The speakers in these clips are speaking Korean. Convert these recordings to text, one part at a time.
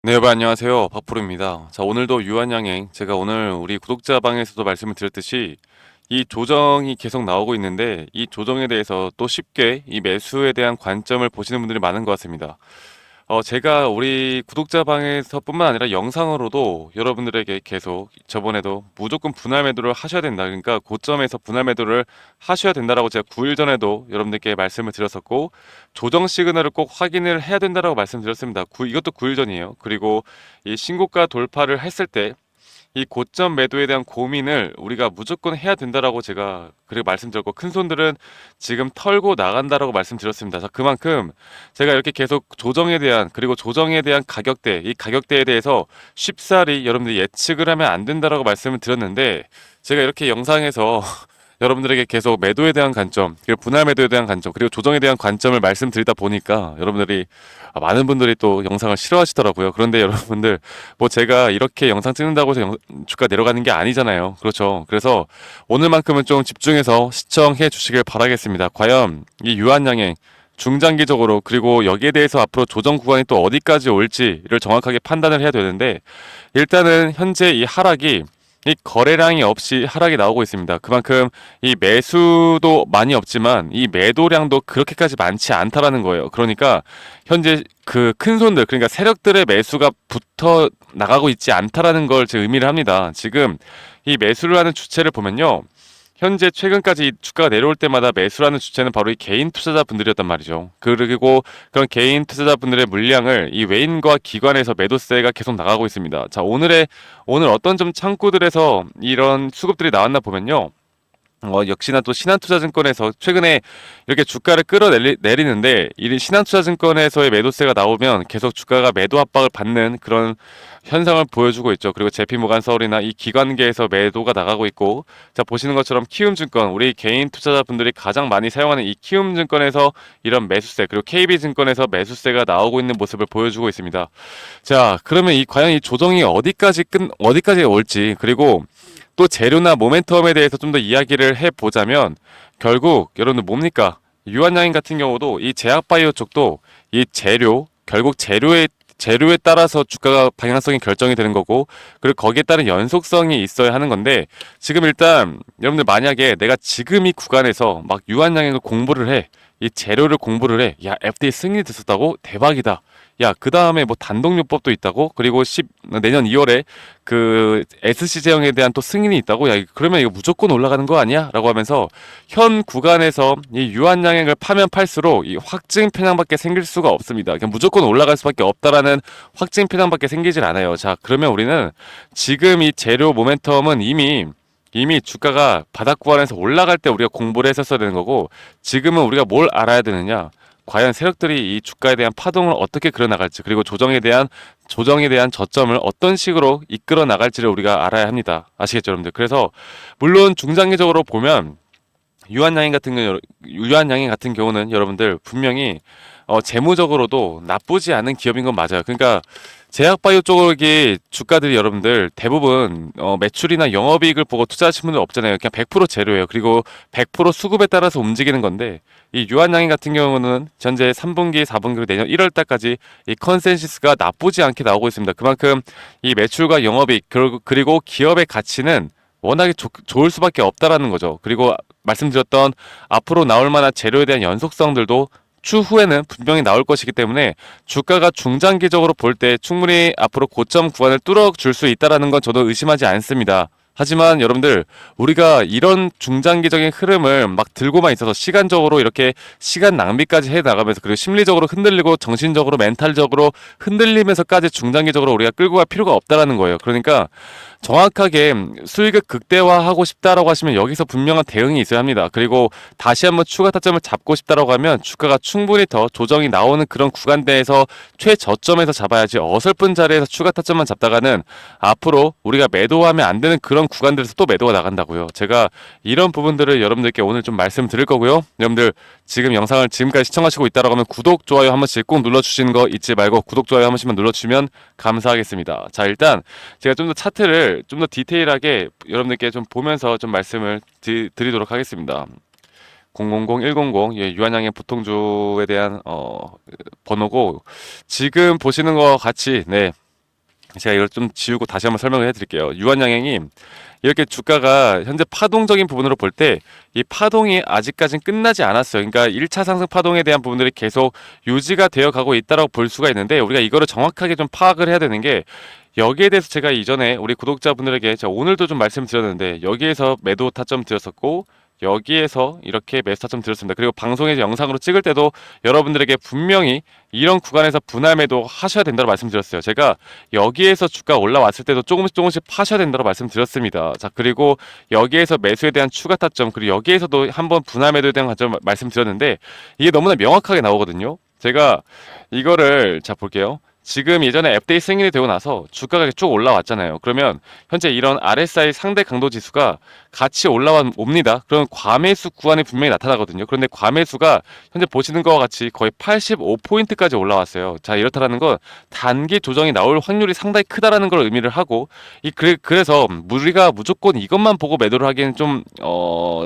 네, 여러분 안녕하세요. 박프로입니다. 자, 오늘도 유한양행, 제가 오늘 우리 구독자 방에서도 말씀을 드렸듯이 이 조정이 계속 나오고 있는데 이 조정에 대해서 또 쉽게 이 매수에 대한 관점을 보시는 분들이 많은 것 같습니다. 제가 우리 구독자 방에서뿐만 아니라 영상으로도 여러분들에게 계속 저번에도 무조건 분할 매도를 하셔야 된다. 그러니까 고점에서 분할 매도를 하셔야 된다라고 제가 9일 전에도 여러분들께 말씀을 드렸었고 조정 시그널을 꼭 확인을 해야 된다라고 말씀드렸습니다. 이것도 9일 전이에요. 그리고 이 신고가 돌파를 했을 때 이 고점 매도에 대한 고민을 우리가 무조건 해야 된다라고 제가 그리고 말씀드렸고 큰 손들은 지금 털고 나간다라고 말씀드렸습니다. 자, 그만큼 제가 이렇게 계속 조정에 대한 그리고 조정에 대한 가격대 이 가격대에 대해서 쉽사리 여러분들이 예측을 하면 안 된다라고 말씀을 드렸는데 제가 이렇게 영상에서 여러분들에게 계속 매도에 대한 관점, 그리고 분할 매도에 대한 관점, 그리고 조정에 대한 관점을 말씀드리다 보니까 여러분들이 많은 분들이 또 영상을 싫어하시더라고요. 그런데 여러분들 뭐 제가 이렇게 영상 찍는다고 해서 주가 내려가는 게 아니잖아요. 그렇죠. 그래서 오늘만큼은 좀 집중해서 시청해 주시길 바라겠습니다. 과연 이 유한양행 중장기적으로 그리고 여기에 대해서 앞으로 조정 구간이 또 어디까지 올지를 정확하게 판단을 해야 되는데 일단은 현재 이 하락이 이 거래량이 없이 하락이 나오고 있습니다. 그만큼 이 매수도 많이 없지만 이 매도량도 그렇게까지 많지 않다라는 거예요. 그러니까 현재 그 큰 손들 그러니까 세력들의 매수가 붙어 나가고 있지 않다라는 걸 제 의미를 합니다. 지금 이 매수를 하는 주체를 보면요. 현재 최근까지 이 주가가 내려올 때마다 매수라는 주체는 바로 이 개인 투자자분들이었단 말이죠. 그리고 그런 개인 투자자분들의 물량을 이 외인과 기관에서 매도세가 계속 나가고 있습니다. 자, 오늘 어떤 좀 창구들에서 이런 수급들이 나왔나 보면요. 역시나 또 신한투자증권에서 최근에 이렇게 주가를 끌어내리는데 이 신한투자증권에서의 매도세가 나오면 계속 주가가 매도 압박을 받는 그런 현상을 보여주고 있죠. 그리고 JP모간서울이나 이 기관계에서 매도가 나가고 있고 자 보시는 것처럼 키움증권 우리 개인 투자자분들이 가장 많이 사용하는 이 키움증권에서 이런 매수세 그리고 KB증권에서 매수세가 나오고 있는 모습을 보여주고 있습니다. 자 그러면 이 과연 이 조정이 어디까지 올지 그리고 또 재료나 모멘텀에 대해서 좀 더 이야기를 해보자면 결국 여러분들 뭡니까? 유한양인 같은 경우도 이 제약바이오 쪽도 이 결국 재료에 따라서 주가가 방향성이 결정이 되는 거고 그리고 거기에 따른 연속성이 있어야 하는 건데 지금 일단 여러분들 만약에 내가 지금 이 구간에서 막 유한양행을 공부를 해 이 재료를 공부를 해 야 FDA 승인이 됐었다고 대박이다 야, 그 다음에 뭐 단독요법도 있다고? 그리고 내년 2월에 그 SC 제형에 대한 또 승인이 있다고? 야, 그러면 이거 무조건 올라가는 거 아니야? 라고 하면서 현 구간에서 이 유한양행을 파면 팔수록 이 확증 편향밖에 생길 수가 없습니다. 그냥 무조건 올라갈 수밖에 없다라는 확증 편향밖에 생기질 않아요. 자, 그러면 우리는 지금 이 재료 모멘텀은 이미 주가가 바닥 구간에서 올라갈 때 우리가 공부를 했었어야 되는 거고 지금은 우리가 뭘 알아야 되느냐? 과연 세력들이 이 주가에 대한 파동을 어떻게 그려 나갈지 그리고 조정에 대한 저점을 어떤 식으로 이끌어 나갈지를 우리가 알아야 합니다. 아시겠죠, 여러분들? 그래서 물론 중장기적으로 보면 유한양행 같은 경우는 여러분들 분명히 재무적으로도 나쁘지 않은 기업인 건 맞아요. 그러니까 제약바이오 쪽의 주가들이 여러분들 대부분 매출이나 영업이익을 보고 투자하시는 분들 없잖아요. 그냥 100% 재료예요. 그리고 100% 수급에 따라서 움직이는 건데 이 유한양행 같은 경우는 현재 3분기, 4분기 그리고 내년 1월 달까지 이 컨센시스가 나쁘지 않게 나오고 있습니다. 그만큼 이 매출과 영업이익 그리고 기업의 가치는 워낙에 좋을 수밖에 없다라는 거죠. 그리고 말씀드렸던 앞으로 나올 만한 재료에 대한 연속성들도 추후에는 분명히 나올 것이기 때문에 주가가 중장기적으로 볼 때 충분히 앞으로 고점 구간을 뚫어줄 수 있다는 건 저도 의심하지 않습니다. 하지만 여러분들 우리가 이런 중장기적인 흐름을 막 들고만 있어서 시간적으로 이렇게 시간 낭비까지 해 나가면서 그리고 심리적으로 흔들리고 정신적으로 멘탈적으로 흔들리면서까지 중장기적으로 우리가 끌고 갈 필요가 없다라는 거예요. 그러니까 정확하게 수익을 극대화하고 싶다라고 하시면 여기서 분명한 대응이 있어야 합니다. 그리고 다시 한번 추가 타점을 잡고 싶다라고 하면 주가가 충분히 더 조정이 나오는 그런 구간대에서 최저점에서 잡아야지 어설픈 자리에서 추가 타점만 잡다가는 앞으로 우리가 매도하면 안 되는 그런 구간들에서 또 매도가 나간다고요. 제가 이런 부분들을 여러분들께 오늘 좀 말씀드릴 거고요. 여러분들 지금 영상을 지금까지 시청하시고 있다라고 하면 구독, 좋아요 한 번씩 꼭 눌러주시는 거 잊지 말고 구독, 좋아요 한 번씩만 눌러주시면 감사하겠습니다. 자, 일단 제가 좀 더 차트를 좀 더 디테일하게 여러분들께 좀 보면서 좀 말씀을 드리도록 하겠습니다. 000100 예, 유한양의 보통주에 대한 번호고 지금 보시는 것 같이 네. 제가 이걸 좀 지우고 다시 한번 설명을 해드릴게요. 유한양행이 이렇게 주가가 현재 파동적인 부분으로 볼 때 이 파동이 아직까지는 끝나지 않았어요. 그러니까 1차 상승 파동에 대한 부분들이 계속 유지가 되어 가고 있다고 볼 수가 있는데, 우리가 이거를 정확하게 좀 파악을 해야 되는 게, 여기에 대해서 제가 이전에 우리 구독자분들에게 제가 오늘도 좀 말씀드렸는데, 여기에서 매도 타점 드렸었고, 여기에서 이렇게 매수 타점 드렸습니다. 그리고 방송에서 영상으로 찍을 때도 여러분들에게 분명히 이런 구간에서 분할 매도 하셔야 된다고 말씀드렸어요. 제가 여기에서 주가 올라왔을 때도 조금씩 파셔야 된다고 말씀드렸습니다. 자, 그리고 여기에서 매수에 대한 추가 타점, 그리고 여기에서도 한번 분할 매도에 대한 관점 말씀드렸는데, 이게 너무나 명확하게 나오거든요. 제가 이거를 자 볼게요. 지금 예전에 앱데이 승인이 되고 나서 주가가 쭉 올라왔잖아요. 그러면 현재 이런 RSI 상대 강도 지수가 같이 올라옵니다. 그럼 과매수 구간이 분명히 나타나거든요. 그런데 과매수가 현재 보시는 것과 같이 거의 85포인트까지 올라왔어요. 자, 이렇다라는 건 단기 조정이 나올 확률이 상당히 크다라는 걸 의미를 하고, 그래서 우리가 무조건 이것만 보고 매도를 하기에는 좀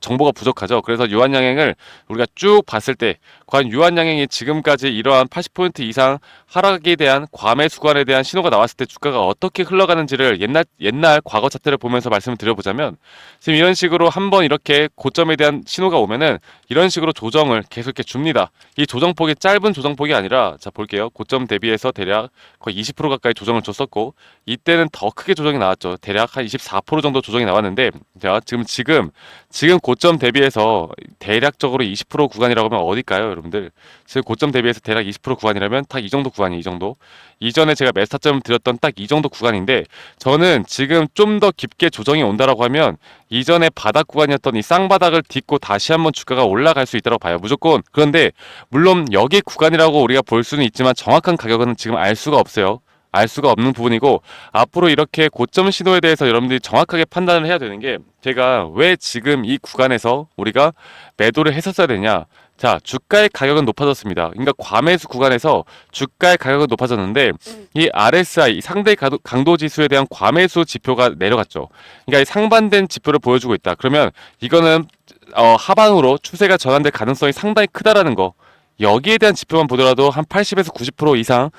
정보가 부족하죠. 그래서 유한양행을 우리가 쭉 봤을 때, 과연 유한양행이 지금까지 이러한 80포인트 이상 하락에 대한 과매수 구간에 대한 신호가 나왔을 때 주가가 어떻게 흘러가는지를 옛날 과거 차트를 보면서 말씀을 드려보자면, 지금 이런 식으로 한번 이렇게 고점에 대한 신호가 오면은 이런 식으로 조정을 계속 이렇게 줍니다. 이 조정폭이 짧은 조정폭이 아니라, 자 볼게요. 고점 대비해서 대략 거의 20% 가까이 조정을 줬었고, 이때는 더 크게 조정이 나왔죠. 대략 한 24% 정도 조정이 나왔는데, 자 지금 고점 대비해서 대략적으로 20% 구간이라고 하면 어딜까요, 여러분들? 지금 고점 대비해서 대략 20% 구간이라면 딱 이 정도 구간이, 이 정도. 이전에 제가 매스타점을 드렸던 딱 이 정도 구간인데, 저는 지금 좀 더 깊게 조정이 온다라고 하면 이전에 바닥 구간이었던 이 쌍바닥을 딛고 다시 한번 주가가 올라갈 수 있다고 봐요, 무조건. 그런데 물론 여기 구간이라고 우리가 볼 수는 있지만 정확한 가격은 지금 알 수가 없어요. 알 수가 없는 부분이고, 앞으로 이렇게 고점 신호에 대해서 여러분들이 정확하게 판단을 해야 되는 게, 제가 왜 지금 이 구간에서 우리가 매도를 했었어야 되냐. 자, 주가의 가격은 높아졌습니다. 그러니까 과매수 구간에서 주가의 가격은 높아졌는데, 이 RSI 상대 강도 지수에 대한 과매수 지표가 내려갔죠. 그러니까 이 상반된 지표를 보여주고 있다. 그러면 이거는 하방으로 추세가 전환될 가능성이 상당히 크다라는 거. 여기에 대한 지표만 보더라도 한 80에서 90% 이상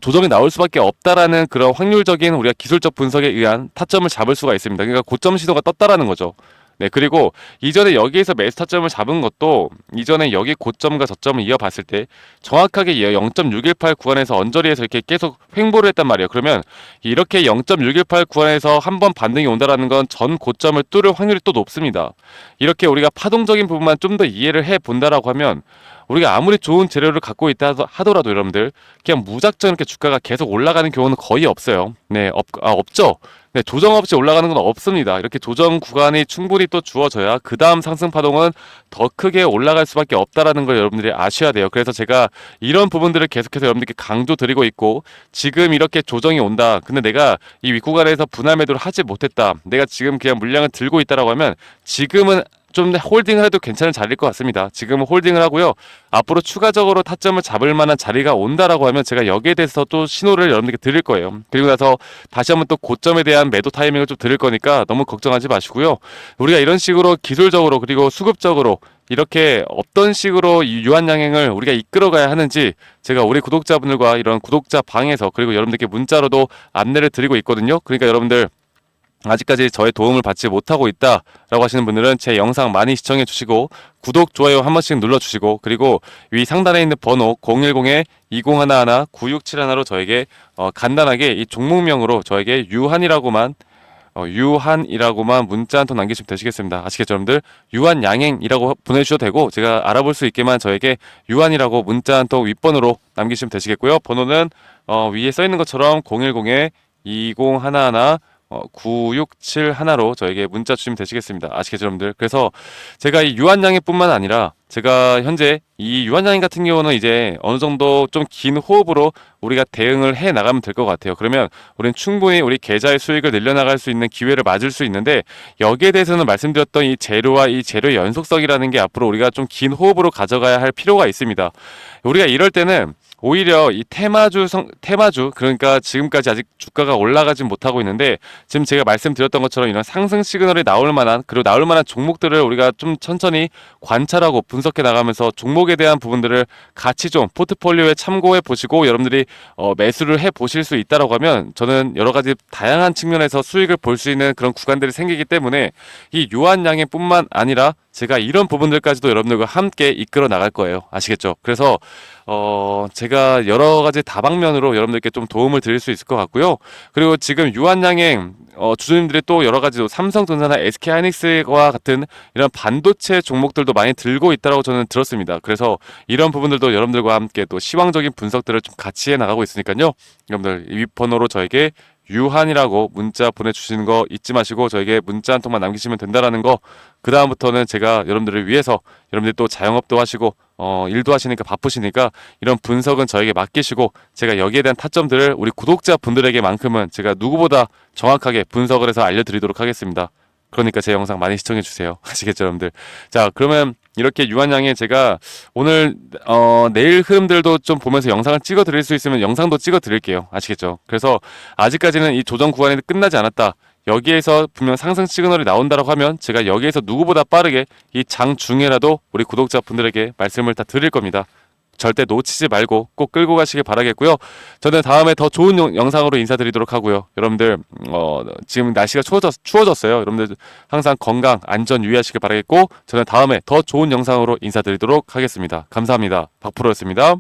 조정이 나올 수밖에 없다라는 그런 확률적인 우리가 기술적 분석에 의한 타점을 잡을 수가 있습니다. 그러니까 고점 신호가 떴다라는 거죠. 네, 그리고 이전에 여기에서 매수 타점을 잡은 것도, 이전에 여기 고점과 저점을 이어봤을 때 정확하게 0.618 구간에서 언저리에서 이렇게 계속 횡보를 했단 말이에요. 그러면 이렇게 0.618 구간에서 한번 반등이 온다라는 건 전 고점을 뚫을 확률이 또 높습니다. 이렇게 우리가 파동적인 부분만 좀 더 이해를 해 본다라고 하면, 우리가 아무리 좋은 재료를 갖고 있다 하더라도 여러분들 그냥 무작정 이렇게 주가가 계속 올라가는 경우는 거의 없어요. 네, 없죠. 네, 조정 없이 올라가는 건 없습니다. 이렇게 조정 구간이 충분히 또 주어져야 그 다음 상승 파동은 더 크게 올라갈 수밖에 없다라는 걸 여러분들이 아셔야 돼요. 그래서 제가 이런 부분들을 계속해서 여러분들께 강조드리고 있고, 지금 이렇게 조정이 온다. 근데 내가 이 윗구간에서 분할 매도를 하지 못했다. 내가 지금 그냥 물량을 들고 있다라고 하면, 지금은 좀 홀딩을 해도 괜찮은 자리일 것 같습니다. 지금은 홀딩을 하고요. 앞으로 추가적으로 타점을 잡을 만한 자리가 온다라고 하면 제가 여기에 대해서 또 신호를 여러분들께 드릴 거예요. 그리고 나서 다시 한번 또 고점에 대한 매도 타이밍을 좀 드릴 거니까 너무 걱정하지 마시고요. 우리가 이런 식으로 기술적으로 그리고 수급적으로 이렇게 어떤 식으로 이 유한양행을 우리가 이끌어가야 하는지 제가 우리 구독자분들과 이런 구독자 방에서, 그리고 여러분들께 문자로도 안내를 드리고 있거든요. 그러니까 여러분들 아직까지 저의 도움을 받지 못하고 있다라고 하시는 분들은 제 영상 많이 시청해 주시고, 구독, 좋아요 한 번씩 눌러주시고, 그리고 위 상단에 있는 번호 010-2011-9671로 저에게 간단하게 이 종목명으로 저에게 유한이라고만 문자 한 통 남기시면 되시겠습니다. 아시겠죠, 여러분들? 유한양행이라고 보내주셔도 되고, 제가 알아볼 수 있게만 저에게 유한이라고 문자 한 통 윗번호로 남기시면 되시겠고요. 번호는 위에 써 있는 것처럼 010-2011 9671로 저에게 문자 주시면 되시겠습니다. 아시겠죠, 여러분들? 그래서 제가 이 유한양행 뿐만 아니라, 제가 현재 이 유한양행 같은 경우는 이제 어느 정도 좀 긴 호흡으로 우리가 대응을 해 나가면 될 것 같아요. 그러면 우리는 충분히 우리 계좌의 수익을 늘려나갈 수 있는 기회를 맞을 수 있는데, 여기에 대해서는 말씀드렸던 이 재료와 이 재료의 연속성이라는 게 앞으로 우리가 좀 긴 호흡으로 가져가야 할 필요가 있습니다. 우리가 이럴 때는 오히려 이 테마주 그러니까 지금까지 아직 주가가 올라가진 못하고 있는데 지금 제가 말씀드렸던 것처럼 이런 상승 시그널이 나올 만한 그리고 나올 만한 종목들을 우리가 좀 천천히 관찰하고 분석해 나가면서 종목에 대한 부분들을 같이 좀 포트폴리오에 참고해 보시고 여러분들이 매수를 해 보실 수 있다라고 하면 저는 여러 가지 다양한 측면에서 수익을 볼 수 있는 그런 구간들이 생기기 때문에 이 유한양행뿐만 아니라 제가 이런 부분들까지도 여러분들과 함께 이끌어 나갈 거예요. 아시겠죠? 그래서 제가 여러 가지 다방면으로 여러분들께 좀 도움을 드릴 수 있을 것 같고요. 그리고 지금 유한양행 주주님들이 또 여러 가지 삼성전자나 SK하이닉스와 같은 이런 반도체 종목들도 많이 들고 있다고 저는 들었습니다. 그래서 이런 부분들도 여러분들과 함께 또 시황적인 분석들을 좀 같이 해 나가고 있으니까요. 여러분들 이 윗번호로 저에게 유한이라고 문자 보내주시는 거 잊지 마시고 저에게 문자 한 통만 남기시면 된다라는 거. 그 다음부터는 제가 여러분들을 위해서 여러분들이 또 자영업도 하시고 일도 하시니까 바쁘시니까 이런 분석은 저에게 맡기시고 제가 여기에 대한 타점들을 우리 구독자분들에게만큼은 제가 누구보다 정확하게 분석을 해서 알려드리도록 하겠습니다. 그러니까 제 영상 많이 시청해주세요. 아시겠죠 여러분들? 자, 그러면 이렇게 유한양에 제가 오늘 내일 흐름들도 좀 보면서 영상을 찍어 드릴 수 있으면 영상도 찍어 드릴게요. 아시겠죠? 그래서 아직까지는 이 조정 구간이 끝나지 않았다. 여기에서 분명 상승 시그널이 나온다라고 하면 제가 여기에서 누구보다 빠르게 이 장 중에라도 우리 구독자분들에게 말씀을 다 드릴 겁니다. 절대 놓치지 말고 꼭 끌고 가시길 바라겠고요. 저는 다음에 더 좋은 영상으로 인사드리도록 하고요. 여러분들 지금 날씨가 추워졌어요. 여러분들 항상 건강 안전 유의하시길 바라겠고 저는 다음에 더 좋은 영상으로 인사드리도록 하겠습니다. 감사합니다. 박프로였습니다.